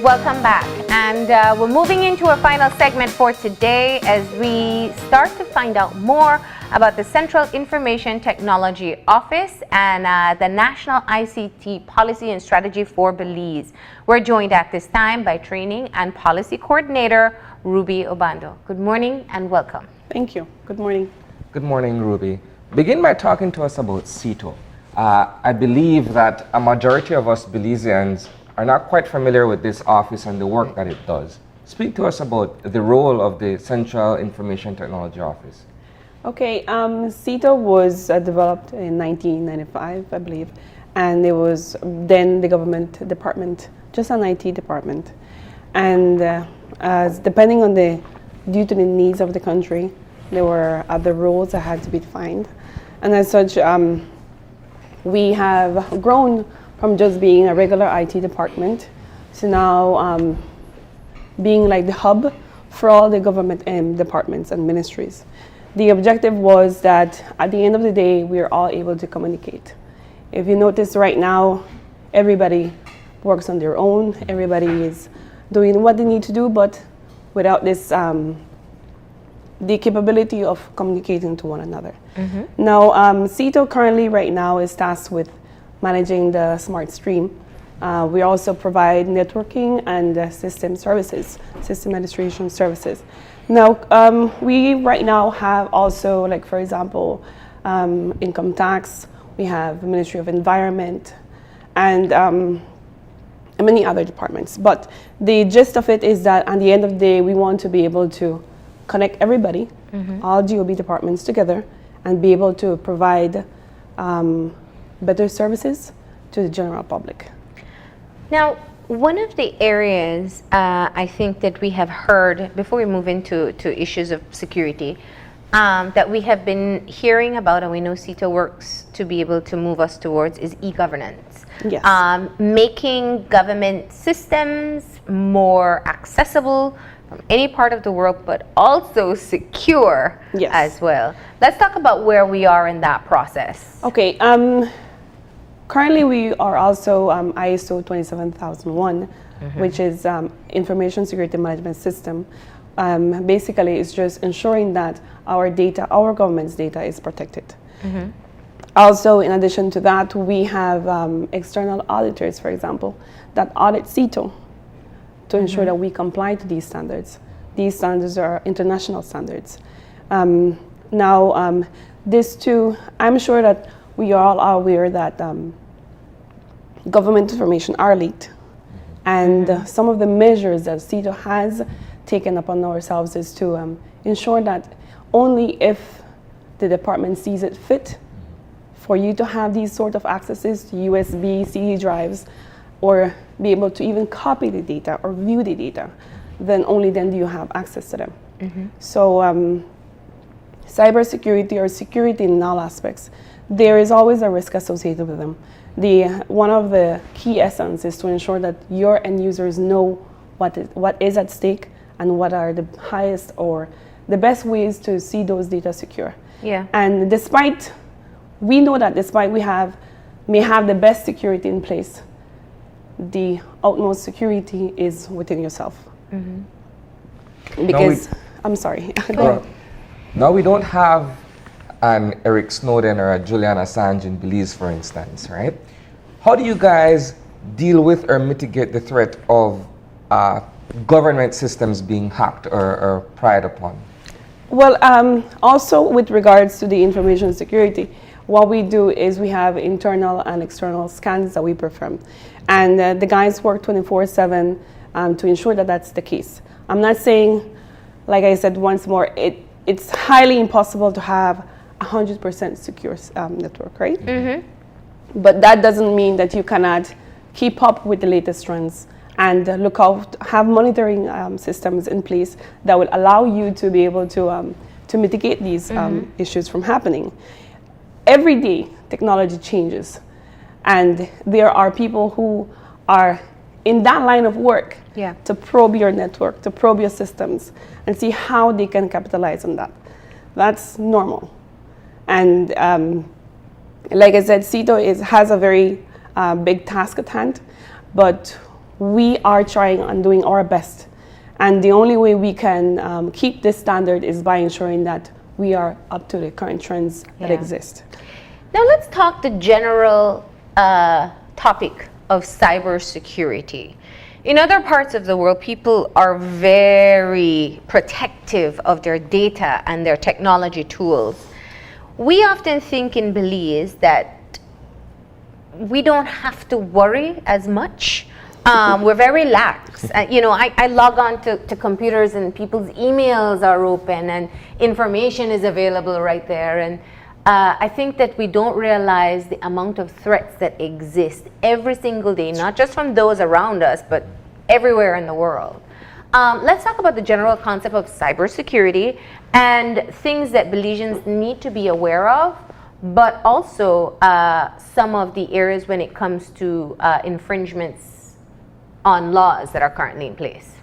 Welcome back, and we're moving into our final segment for today as we start to find out more about the Central Information Technology Office and the National ICT Policy and Strategy for Belize. We're joined at this time by Training and Policy Coordinator Ruby Obando. Good morning and welcome. Thank you. Good morning. Good morning, Ruby. Begin by talking to us about CITO. I believe that a majority of us Belizeans are not quite familiar with this office and the work that it does. Speak to us about the role of the Central Information Technology Office. Okay, CITO was developed in 1995, I believe, and it was then the government department, just an IT department. And depending on due to the needs of the country, there were other roles that had to be defined. And as such, we have grown from just being a regular IT department to now being like the hub for all the government departments and ministries. The objective was that at the end of the day, we are all able to communicate. If you notice right now, everybody works on their own, everybody is doing what they need to do, but without this, the capability of communicating to one another. Mm-hmm. Now, CITO currently right now is tasked with managing the smart stream. We also provide networking and system services, system administration services. Now, we right now have also, like for example, income tax, we have Ministry of Environment, and many other departments. But the gist of it is that at the end of the day, we want to be able to connect everybody, mm-hmm. all GOB departments together, and be able to provide better services to the general public. Now, one of the areas I think that we have heard, before we move into issues of security, that we have been hearing about, and we know CITO works to be able to move us towards, is e-governance. Yes. Making government systems more accessible from any part of the world, but also secure, yes, as well. Let's talk about where we are in that process. Okay. Currently, we are also ISO 27001, mm-hmm. which is Information Security Management System. Basically, it's just ensuring that our data, our government's data, is protected. Mm-hmm. Also, in addition to that, we have external auditors, for example, that audit CITO to ensure mm-hmm. that we comply to these standards. These standards are international standards. Now, this too, I'm sure that we all are aware that government information are leaked. And some of the measures that CITO has taken upon ourselves is to ensure that only if the department sees it fit for you to have these sort of accesses to USB, CD drives, or be able to even copy the data or view the data, then only then do you have access to them. Mm-hmm. So cybersecurity or security in all aspects, there is always a risk associated with them. One of the key essence is to ensure that your end users know what is at stake and what are the highest or the best ways to see those data secure. Yeah. And we know that despite we may have the best security in place, the utmost security is within yourself. Mm-hmm. Because, I'm sorry. Now we don't have an Eric Snowden or a Julian Assange in Belize, for instance, right? How do you guys deal with or mitigate the threat of government systems being hacked or pried upon? Well, also with regards to the information security, what we do is we have internal and external scans that we perform. And the guys work 24/7 to ensure that that's the case. I'm not saying, like I said once more, it's highly impossible to have 100% secure network, right? Mm-hmm. But that doesn't mean that you cannot keep up with the latest trends and look out, have monitoring systems in place that will allow you to be able to mitigate these mm-hmm. Issues from happening. Every day, technology changes, and there are people who are in that line of work to probe your network, to probe your systems, and see how they can capitalize on that. That's normal. And like I said, CITO has a very big task at hand, but we are trying and doing our best. And the only way we can keep this standard is by ensuring that we are up to the current trends that exist. Now let's talk the general topic of cybersecurity. In other parts of the world, people are very protective of their data and their technology tools. We often think in Belize that we don't have to worry as much. We're very lax. I log on to computers and people's emails are open and information is available right there. And I think that we don't realize the amount of threats that exist every single day, not just from those around us, but everywhere in the world. Let's talk about the general concept of cybersecurity and things that Belizeans need to be aware of, but also some of the areas when it comes to infringements on laws that are currently in place.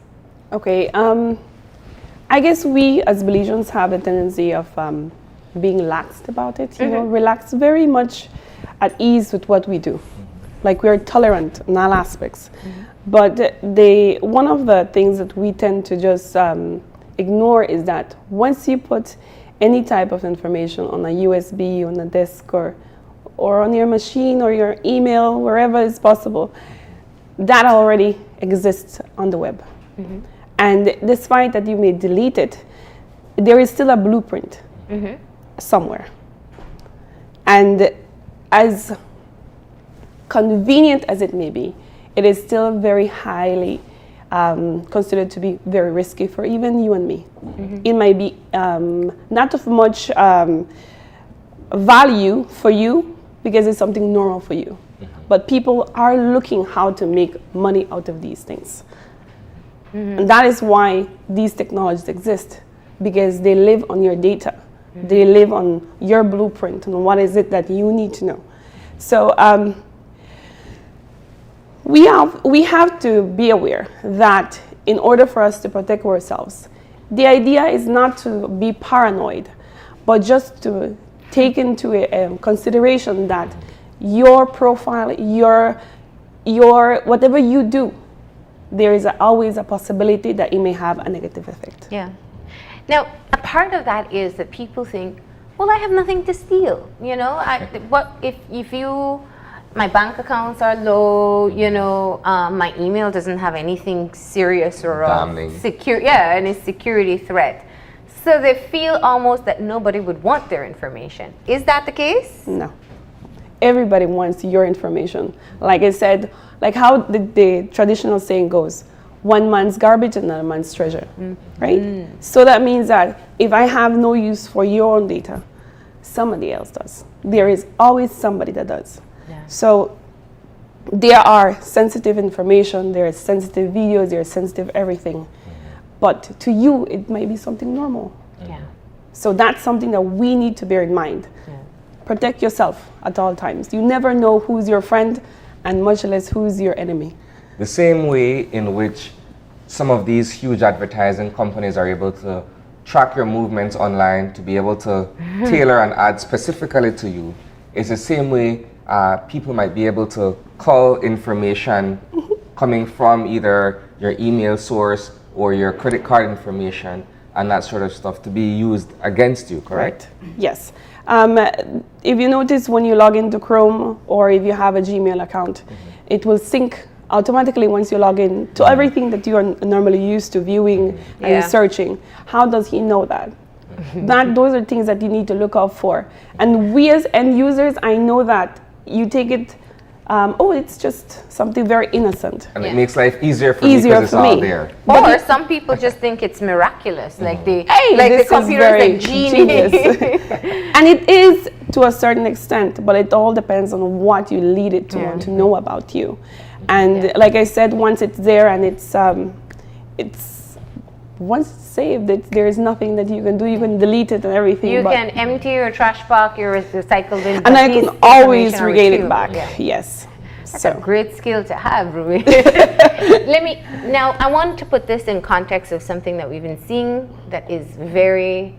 Okay, I guess we as Belizeans have a tendency of being laxed about it, relaxed, very much at ease with what we do. Like we're tolerant in all aspects. But one of the things that we tend to just ignore is that once you put any type of information on a USB, on a disk, or on your machine or your email, wherever it's possible, that already exists on the web. And despite that you may delete it, there is still a blueprint somewhere. And as convenient as it may be, it is still very highly considered to be very risky for even you and me. It might be not of much value for you because it's something normal for you. But people are looking how to make money out of these things. And that is why these technologies exist, because they live on your data. They live on your blueprint and what is it that you need to know. So we have to be aware that in order for us to protect ourselves, the idea is not to be paranoid, but just to take into consideration that your profile, your whatever you do, there is always a possibility that it may have a negative effect. Yeah. Now, a part of that is that people think, well, I have nothing to steal. What if my bank accounts are low, my email doesn't have anything serious or any security threat. So they feel almost that nobody would want their information. Is that the case? No. Everybody wants your information. Like I said, like how the traditional saying goes, one man's garbage, another man's treasure, right? So that means that if I have no use for your own data, somebody else does. There is always somebody that does. Yeah. So there are sensitive information, there is sensitive videos, there is sensitive everything. But to you, it may be something normal. Yeah. So that's something that we need to bear in mind. Yeah. Protect yourself at all times. You never know who's your friend and much less who's your enemy. The same way in which some of these huge advertising companies are able to track your movements online to be able to tailor an ad specifically to you, is the same way people might be able to cull information coming from either your email source or your credit card information and that sort of stuff to be used against you, correct? Yes. If you notice when you log into Chrome or if you have a Gmail account, it will sync automatically once you log in to everything that you are normally used to viewing and searching. How does he know that? Those are things that you need to look out for. And we as end users, I know that you take it, it's just something very innocent. And it makes life easier for me because it's all there. Or some people just think it's miraculous, like the computer's very like genius. And it is to a certain extent, but it all depends on what you lead it to want to know about you. And like I said, once it's there and it's once it's saved, there is nothing that you can do. You can delete it and everything. You can empty your trash box, your recycle bin, and I can always regain it back. Yeah. Yes. That's a great skill to have, Ruby. Now I want to put this in context of something that we've been seeing that is very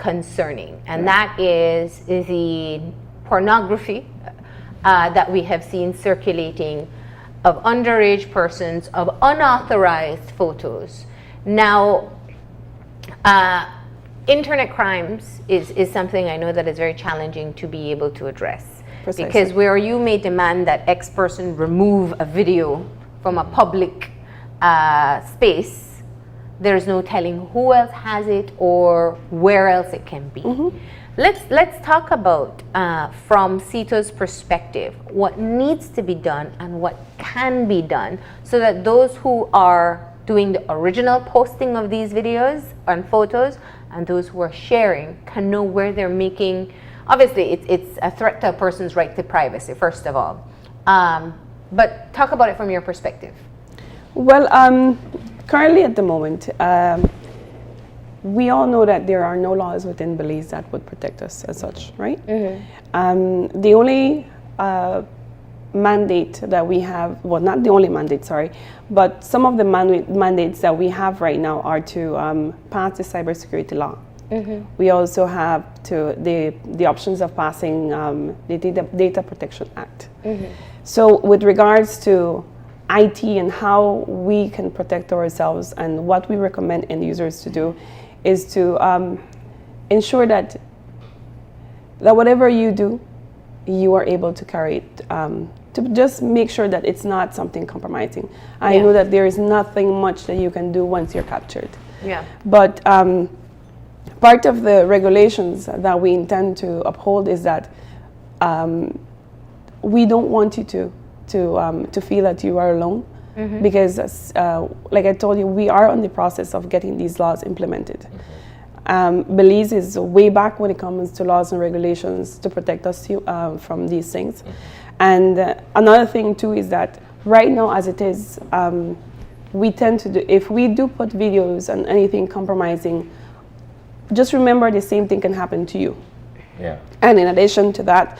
concerning, and that is the pornography that we have seen circulating of underage persons, of unauthorized photos. Now, internet crimes is something I know that is very challenging to be able to address. Precisely. Because where you may demand that X person remove a video from a public space, there's no telling who else has it or where else it can be. Let's talk about from CETO's perspective what needs to be done and what can be done so that those who are doing the original posting of these videos and photos and those who are sharing can know where they're making. Obviously, it's a threat to a person's right to privacy, first of all. But talk about it from your perspective. Well, currently at the moment, we all know that there are no laws within Belize that would protect us as such, right? The only mandate that we have, well, not the only mandate, sorry, but some of the mandates that we have right now are to pass the cybersecurity law. We also have the options of passing the Data Protection Act. So with regards to IT and how we can protect ourselves and what we recommend end users to do is to ensure that whatever you do, you are able to carry it, to just make sure that it's not something compromising. I know that there is nothing much that you can do once you're captured. But part of the regulations that we intend to uphold is that we don't want you to feel that you are alone, because like I told you, we are in the process of getting these laws implemented. Belize is way back when it comes to laws and regulations to protect us from these things. And another thing too is that right now as it is, we tend to do, if we do put videos and anything compromising, just remember the same thing can happen to you. And in addition to that,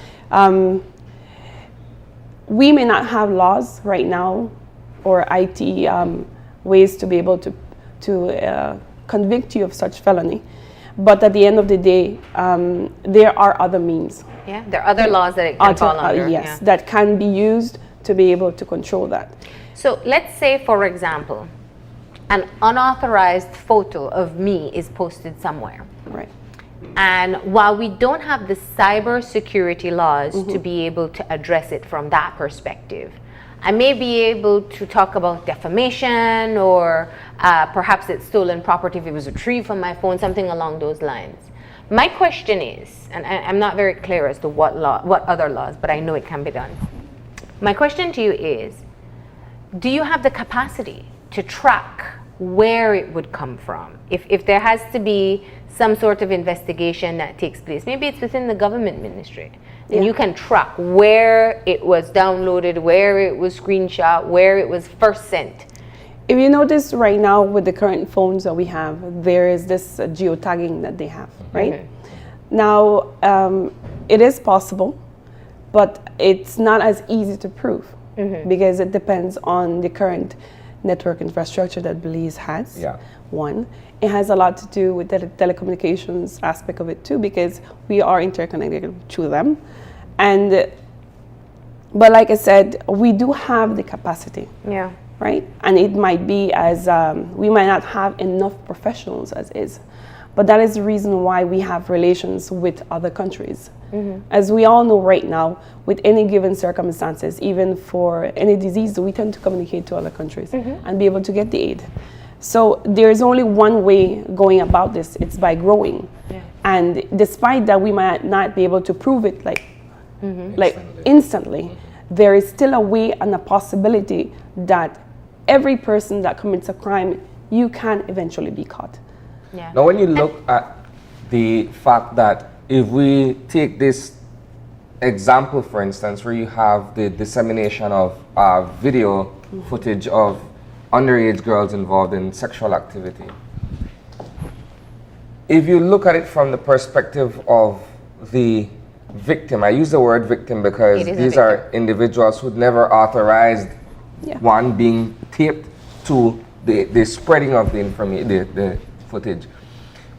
we may not have laws right now or IT ways to be able to convict you of such felony. But at the end of the day, there are other means. There are other laws that it can fall under. Yes, that can be used to be able to control that. So let's say, for example, an unauthorized photo of me is posted somewhere. Right. And while we don't have the cybersecurity laws to be able to address it from that perspective, I may be able to talk about defamation or perhaps it's stolen property if it was retrieved from my phone, something along those lines. My question is, and I'm not very clear as to what other laws, but I know it can be done. My question to you is, do you have the capacity to track where it would come from? If there has to be some sort of investigation that takes place, maybe it's within the government ministry, and you can track where it was downloaded, where it was screenshot, where it was first sent. If you notice right now with the current phones that we have, there is this geotagging that they have, right? Now, it is possible, but it's not as easy to prove because it depends on the current network infrastructure that Belize has. One, it has a lot to do with the telecommunications aspect of it too, because we are interconnected to them. But like I said, we do have the capacity. Right? And it might be as, we might not have enough professionals as is, but that is the reason why we have relations with other countries. As we all know right now, with any given circumstances, even for any disease, we tend to communicate to other countries and be able to get the aid. So there's only one way going about this, it's by growing. And despite that we might not be able to prove it like instantly, there is still a way and a possibility that every person that commits a crime, you can eventually be caught. Now, when you look at the fact that if we take this example, for instance, where you have the dissemination of video footage of underage girls involved in sexual activity, if you look at it from the perspective of the victim, I use the word victim because these are individuals who never authorized one being taped to the spreading of the information, the footage.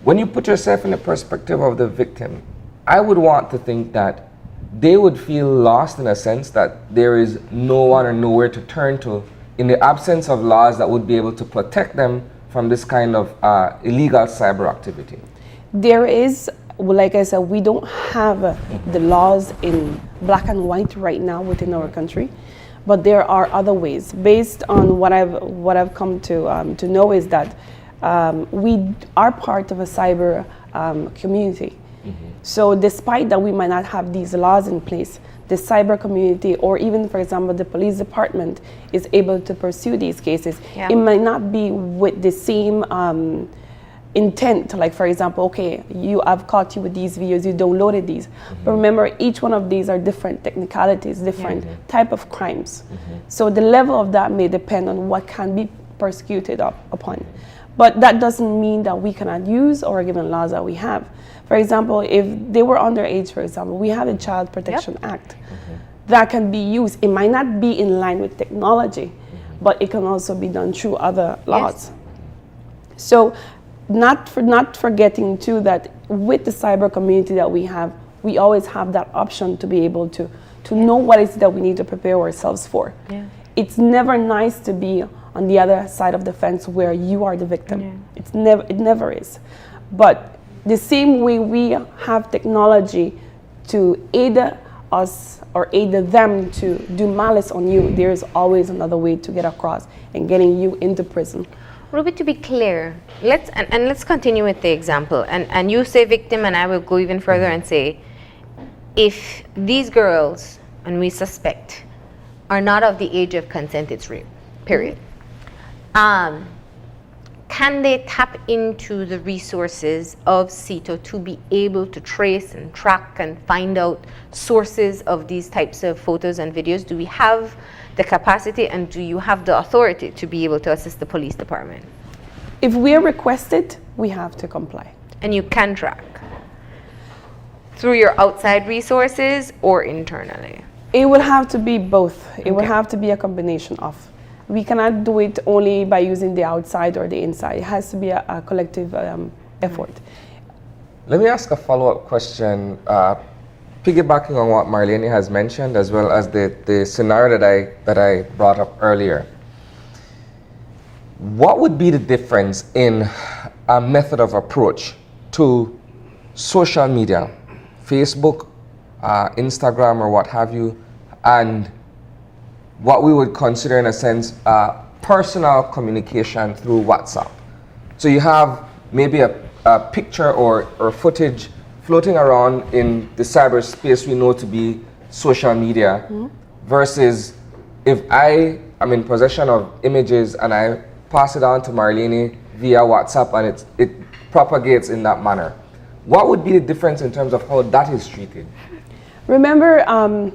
When you put yourself in the perspective of the victim, I would want to think that they would feel lost in a sense that there is no one or nowhere to turn to in the absence of laws that would be able to protect them from this kind of illegal cyber activity. There is, like I said, we don't have the laws in black and white right now within our country, but there are other ways. Based on what I've come to know is that we are part of a cyber community. So despite that we might not have these laws in place, the cyber community, or even, for example, the police department, is able to pursue these cases. Yeah. It might not be with the same intent, like, for example, okay, I've caught you with these videos, you downloaded these. But remember, each one of these are different technicalities, different type of crimes. So the level of that may depend on what can be persecuted upon. But that doesn't mean that we cannot use our given laws that we have. For example, if they were underage, for example, we have a Child Protection Act that can be used. It might not be in line with technology, but it can also be done through other laws. So not forgetting too that with the cyber community that we have, we always have that option to be able to know what it is that we need to prepare ourselves for. It's never nice to be on the other side of the fence where you are the victim. It never is. But the same way we have technology to aid us or aid them to do malice on you, there is always another way to get across and getting you into prison. Ruby, to be clear, let's continue with the example. And you say victim, and I will go even further and say, if these girls, and we suspect, are not of the age of consent, it's rape, period. Can they tap into the resources of CETO to be able to trace and track and find out sources of these types of photos and videos? Do we have the capacity, and do you have the authority to be able to assist the police department? If we are requested, we have to comply. And you can track through your outside resources or internally? It would have to be both. It would have to be a combination of. We cannot do it only by using the outside or the inside. It has to be a collective effort. Let me ask a follow-up question, piggybacking on what Marlene has mentioned, as well as the scenario that I brought up earlier. What would be the difference in a method of approach to social media, Facebook, Instagram, or what have you, and what we would consider, in a sense, personal communication through WhatsApp? So you have maybe a picture or footage floating around in the cyberspace we know to be social media, versus if I am in possession of images and I pass it on to Marlene via WhatsApp and it propagates in that manner. What would be the difference in terms of how that is treated? Remember,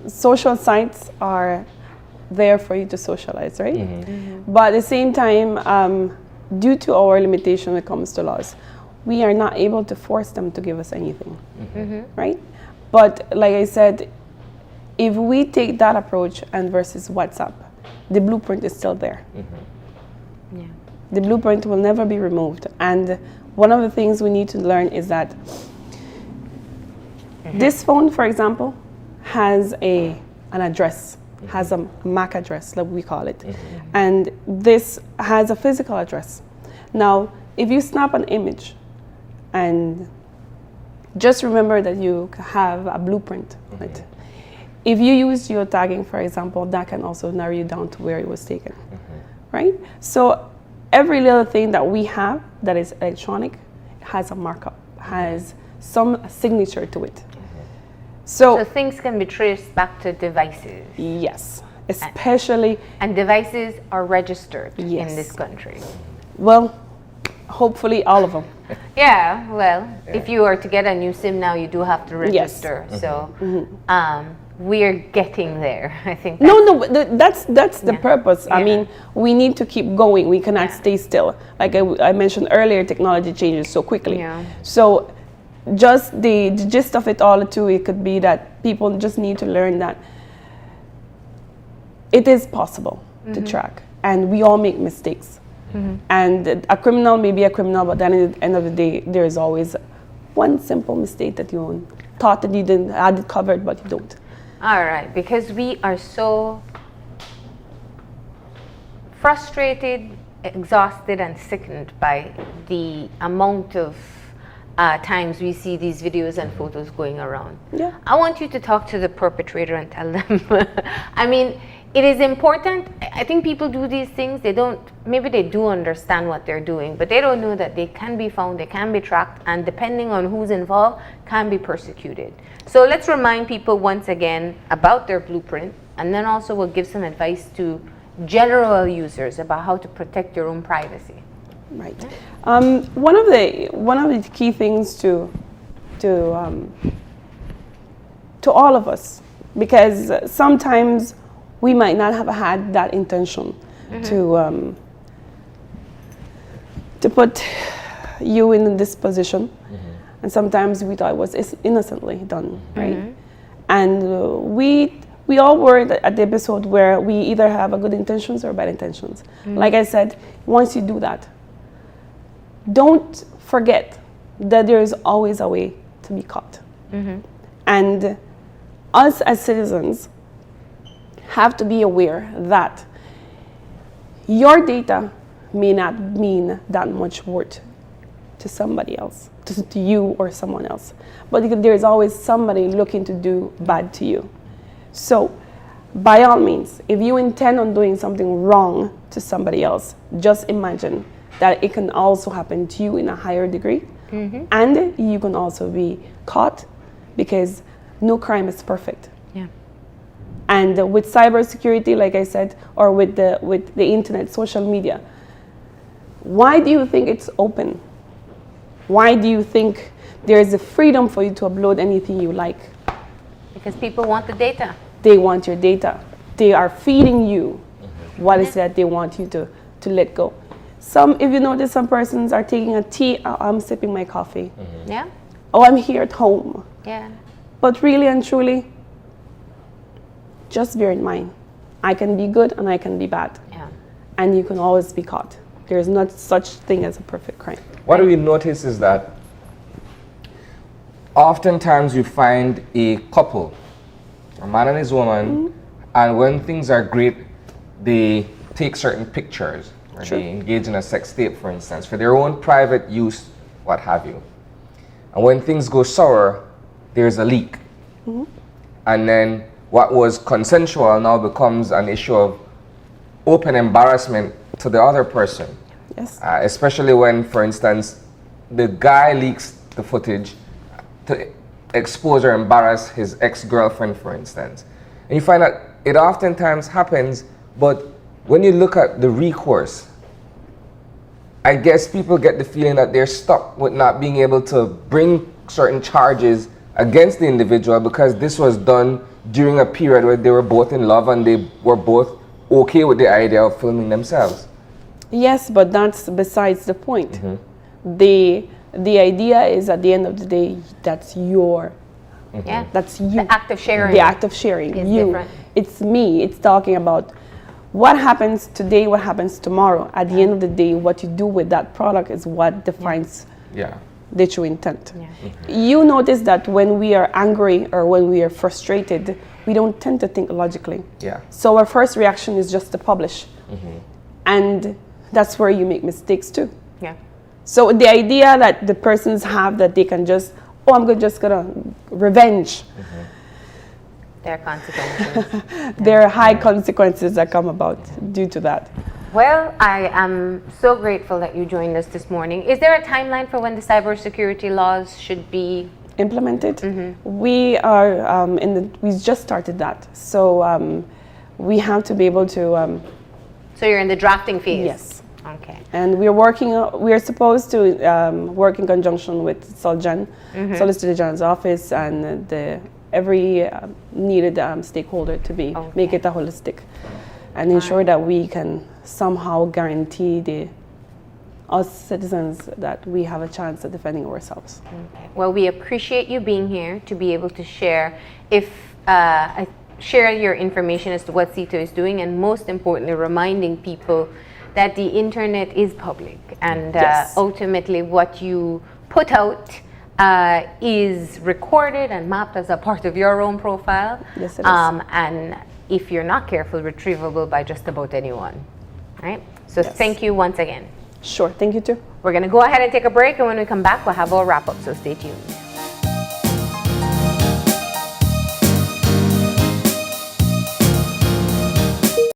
social sites are there for you to socialize, right? But at the same time, due to our limitation when it comes to laws, we are not able to force them to give us anything, right? But like I said, if we take that approach and versus WhatsApp, the blueprint is still there. The blueprint will never be removed. And one of the things we need to learn is that this phone, for example, has an address, has a MAC address, like we call it. And this has a physical address. Now, if you snap an image, and just remember that you have a blueprint, right? If you use geotagging, for example, that can also narrow you down to where it was taken, right? So every little thing that we have that is electronic has a markup, has some signature to it. So things can be traced back to devices. Yes, especially. And devices are registered Yes. in this country. Well, hopefully all of them. Yeah, well, if you are to get a new SIM now, you do have to register. So we're getting there, I think. That's the purpose. I mean, we need to keep going. We cannot stay still. Like I mentioned earlier, technology changes so quickly. So just the gist of it all too, it could be that people just need to learn that it is possible to track, and we all make mistakes. And a criminal may be a criminal, but then at the end of the day, there is always one simple mistake that you thought that you didn't had it covered, but you don't. All right, because we are so frustrated, exhausted, and sickened by the amount of times we see these videos and photos going around. Yeah. I want you to talk to the perpetrator and tell them. I mean, it is important. I think people do these things. Maybe they do understand what they're doing, but they don't know that they can be found, they can be tracked, and depending on who's involved, can be persecuted. So let's remind people once again about their blueprint, and then also we'll give some advice to general users about how to protect your own privacy. Right. One of the key things to all of us, because sometimes we might not have had that intention to put you in this position, and sometimes we thought it was innocently done, right? And we all were at the episode where we either have a good intentions or bad intentions. Like I said, once you do that, don't forget that there is always a way to be caught. And us as citizens have to be aware that your data may not mean that much worth to somebody else, to you or someone else. But there's always somebody looking to do bad to you. So, by all means, if you intend on doing something wrong to somebody else, just imagine that it can also happen to you in a higher degree. And you can also be caught, because no crime is perfect. Yeah. And with cybersecurity, like I said, or with the internet, social media, why do you think it's open? Why do you think there's a freedom for you to upload anything you like? Because people want the data. They want your data. They are feeding you what is that they want you to let go. If you notice, some persons are taking a tea. I'm sipping my coffee. Yeah. Oh, I'm here at home. Yeah. But really and truly, just bear in mind, I can be good and I can be bad. Yeah. And you can always be caught. There is not such thing as a perfect crime. What we notice is that oftentimes you find a couple, a man and his woman, and when things are great, they take certain pictures, or they engage in a sex tape, for instance, for their own private use, what have you. And when things go sour, there's a leak. And then what was consensual now becomes an issue of open embarrassment to the other person. Yes. Especially when, for instance, the guy leaks the footage to expose or embarrass his ex-girlfriend, for instance. And you find that it oftentimes happens, but when you look at the recourse, I guess people get the feeling that they're stuck with not being able to bring certain charges against the individual because this was done during a period where they were both in love and they were both okay with the idea of filming themselves. Yes, but that's besides the point. The idea is, at the end of the day, that's your. Yeah. That's you. The act of sharing. The act of sharing. is You. different. It's me. It's talking about what happens today, what happens tomorrow. At the end of the day, what you do with that product is what defines the true intent. Yeah. You notice that when we are angry or when we are frustrated, we don't tend to think logically. Yeah. So our first reaction is just to publish. And that's where you make mistakes too. Yeah. So the idea that the persons have that they can just, just gonna revenge. There are consequences. There are high consequences that come about due to that. Well, I am so grateful that you joined us this morning. Is there a timeline for when the cybersecurity laws should be implemented? We are we just started that. So we have to be able to. So you're in the drafting phase? Yes. Okay. And we're supposed to work in conjunction with Solgen, Solicitor General's office, and every needed stakeholder to make it a holistic and ensure that we can somehow guarantee us citizens that we have a chance at defending ourselves. Okay. Well, we appreciate you being here to be able to share share your information as to what CITO is doing, and most importantly, reminding people that the internet is public, and ultimately what you put out is recorded and mapped as a part of your own profile. Yes, it is. And if you're not careful, retrievable by just about anyone, right? So Yes. thank you once again. Sure, thank you too. We're going to go ahead and take a break, and when we come back, we'll have our wrap up, so stay tuned.